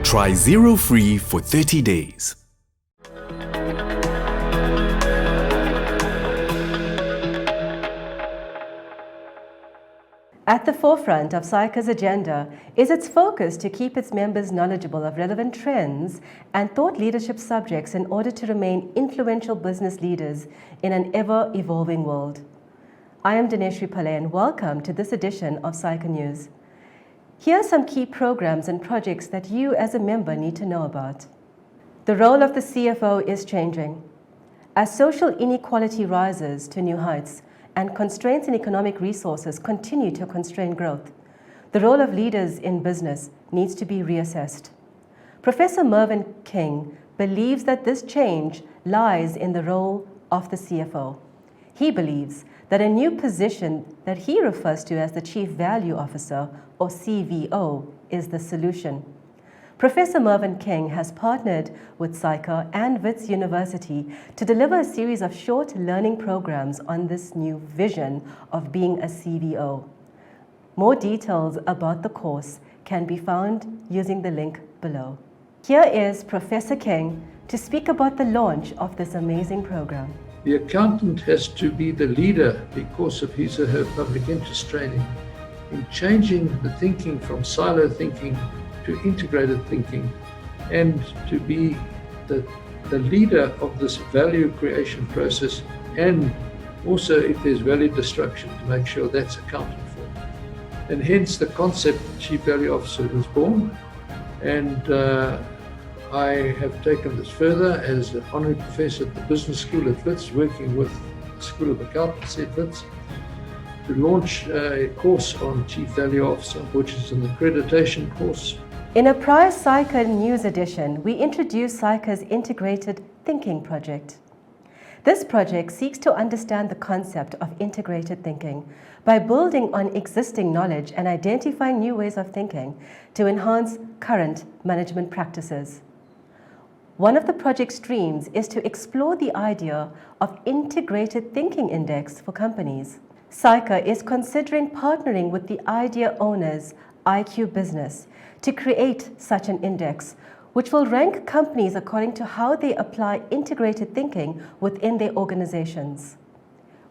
Try Zero Free for 30 days. At the forefront of Saica's agenda is its focus to keep its members knowledgeable of relevant trends and thought leadership subjects in order to remain influential business leaders in an ever-evolving world. I am Dineshri Pillai and welcome to this edition of Saica News. Here are some key programs and projects that you as a member need to know about. The role of the CFO is changing. As social inequality rises to new heights, and constraints in economic resources continue to constrain growth, the role of leaders in business needs to be reassessed. Professor Mervyn King believes that this change lies in the role of the CFO. He believes that a new position that he refers to as the Chief Value Officer, or CVO, is the solution. Professor Mervyn King has partnered with Saica and Wits University to deliver a series of short learning programs on this new vision of being a CVO. More details about the course can be found using the link below. Here is Professor King to speak about the launch of this amazing program. The accountant has to be the leader because of his or her public interest training in changing the thinking from silo thinking to integrated thinking, and to be the leader of this value creation process, and also if there's value destruction, to make sure that's accounted for. And hence the concept Chief Value Officer was born, and I have taken this further as an honorary professor at the Business School at Wits, working with the School of Accountancy at Wits, to launch a course on Chief Value Officer, which is an accreditation course. In a prior Saica News edition, we introduced Saica's Integrated Thinking Project. This project seeks to understand the concept of integrated thinking by building on existing knowledge and identifying new ways of thinking to enhance current management practices. One of the project streams is to explore the idea of Integrated Thinking Index for companies. Saica is considering partnering with the idea owners IQ Business to create such an index, which will rank companies according to how they apply integrated thinking within their organizations.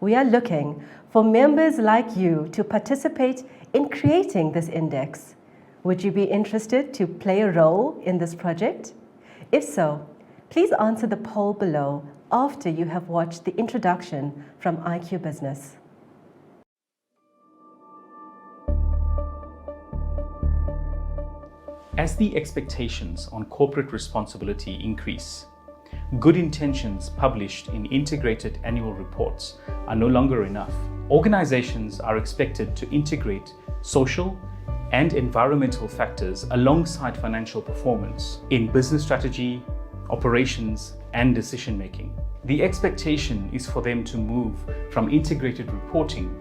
We are looking for members like you to participate in creating this index. Would you be interested to play a role in this project? If so, please answer the poll below after you have watched the introduction from IQ Business. As the expectations on corporate responsibility increase, good intentions published in integrated annual reports are no longer enough. Organizations are expected to integrate social and environmental factors alongside financial performance in business strategy, operations, and decision-making. The expectation is for them to move from integrated reporting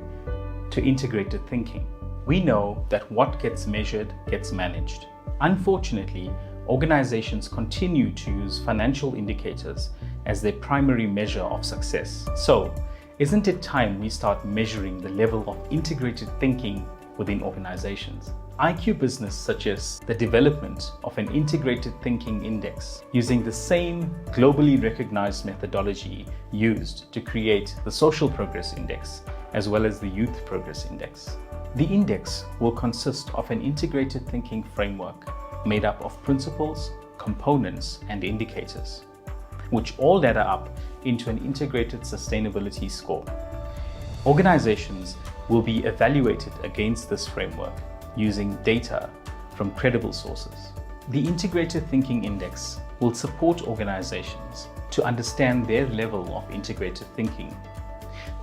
to integrated thinking. We know that what gets measured gets managed. Unfortunately, organizations continue to use financial indicators as their primary measure of success. So, isn't it time we start measuring the level of integrated thinking within organizations? IQ Business suggests the development of an integrated thinking index using the same globally recognized methodology used to create the Social Progress Index as well as the Youth Progress Index. The index will consist of an integrated thinking framework made up of principles, components, and indicators, which all ladder up into an integrated sustainability score. Organizations will be evaluated against this framework using data from credible sources. The Integrated Thinking Index will support organizations to understand their level of integrated thinking,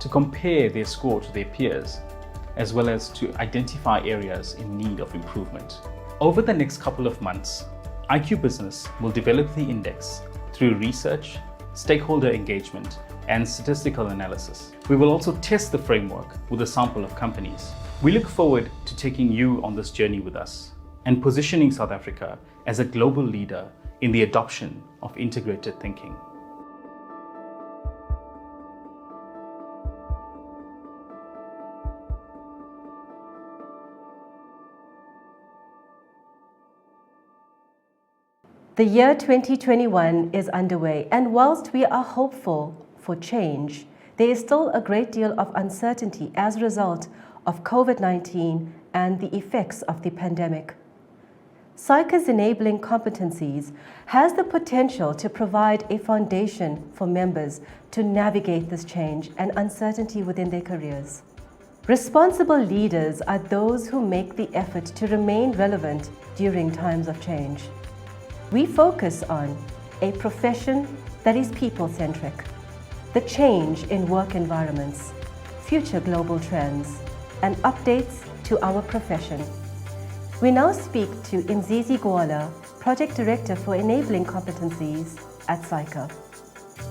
to compare their score to their peers, as well as to identify areas in need of improvement. Over the next couple of months, IQ Business will develop the index through research, stakeholder engagement, and statistical analysis. We will also test the framework with a sample of companies. We look forward to taking you on this journey with us and positioning South Africa as a global leader in the adoption of integrated thinking. The year 2021 is underway, and whilst we are hopeful for change, there is still a great deal of uncertainty as a result of COVID-19 and the effects of the pandemic. Saica's enabling competencies has the potential to provide a foundation for members to navigate this change and uncertainty within their careers. Responsible leaders are those who make the effort to remain relevant during times of change. We focus on a profession that is people-centric, the change in work environments, future global trends, and updates to our profession. We now speak to Mzizi Gwala, Project Director for Enabling Competencies at Saica.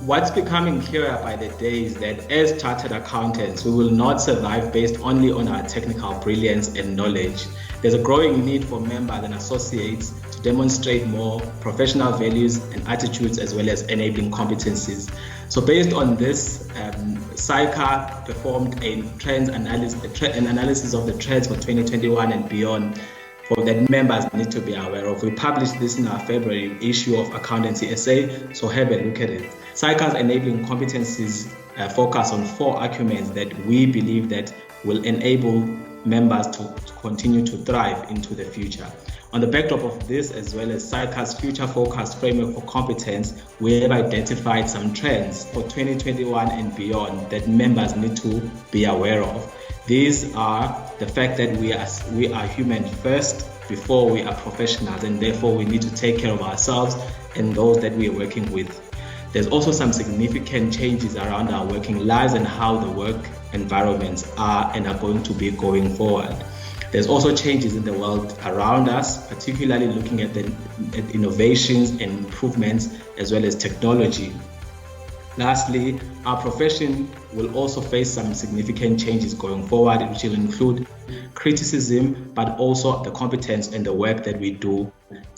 What's becoming clearer by the day is that as chartered accountants, we will not survive based only on our technical brilliance and knowledge. There's a growing need for members and associates to demonstrate more professional values and attitudes as well as enabling competencies. So based on this, Saica performed an analysis of the trends for 2021 and beyond that members need to be aware of. We published this in our February issue of Accountancy Essay, so have a look at it. Saica's enabling competencies focus on 4 arguments that we believe that will enable members to continue to thrive into the future. On the backdrop of this, as well as Saica's future focused framework for competence, we have identified some trends for 2021 and beyond that members need to be aware of. These are the fact that we are human first before we are professionals, and therefore we need to take care of ourselves and those that we are working with. There's also some significant changes around our working lives and how the work environments are and are going to be going forward. There's also changes in the world around us, particularly looking at at innovations and improvements as well as technology. Lastly, our profession will also face some significant changes going forward, which will include criticism, but also the competence and the work that we do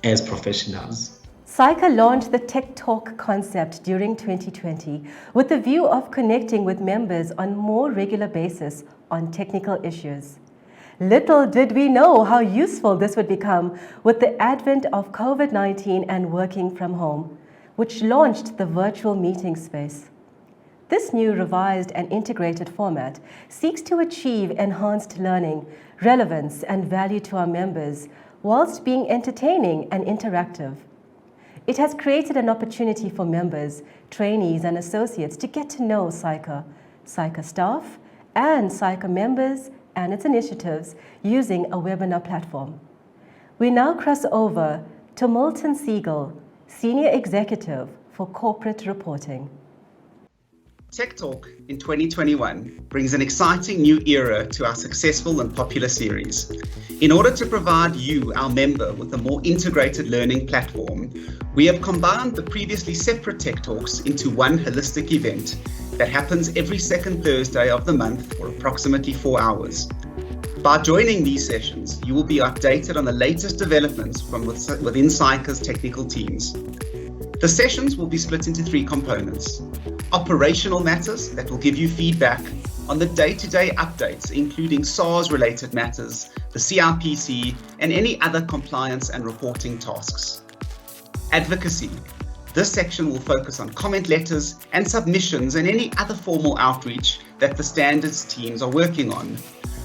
as professionals. Saica launched the Tech Talk concept during 2020 with the view of connecting with members on more regular basis on technical issues. Little did we know how useful this would become with the advent of COVID-19 and working from home, which launched the virtual meeting space. This new revised and integrated format seeks to achieve enhanced learning, relevance, and value to our members, whilst being entertaining and interactive. It has created an opportunity for members, trainees, and associates to get to know Saica, Saica staff, and Saica members and its initiatives using a webinar platform. We now cross over to Milton Siegel, Senior Executive for Corporate Reporting. Tech Talk in 2021 brings an exciting new era to our successful and popular series. In order to provide you, our member, with a more integrated learning platform, we have combined the previously separate Tech Talks into one holistic event that happens every second Thursday of the month for approximately 4 hours. By joining these sessions, you will be updated on the latest developments from within Saica's technical teams. The sessions will be split into 3 components. Operational matters that will give you feedback on the day-to-day updates, including SARS-related matters, the CRPC, and any other compliance and reporting tasks. Advocacy. This section will focus on comment letters and submissions and any other formal outreach that the standards teams are working on.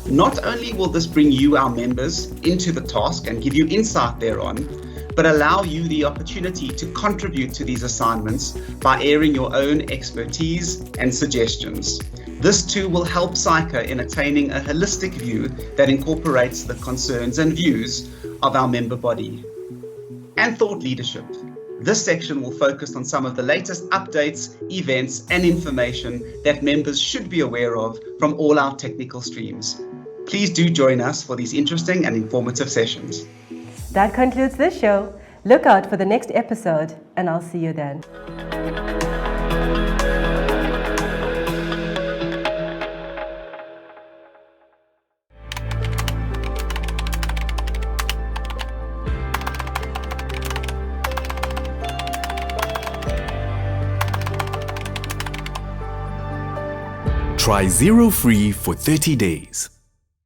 Not only will this bring you, our members, into the task and give you insight thereon, but allow you the opportunity to contribute to these assignments by airing your own expertise and suggestions. This too will help Saica in attaining a holistic view that incorporates the concerns and views of our member body. And thought leadership. This section will focus on some of the latest updates, events, and information that members should be aware of from all our technical streams. Please do join us for these interesting and informative sessions. That concludes this show. Look out for the next episode, and I'll see you then. Try Zero Free for 30 days.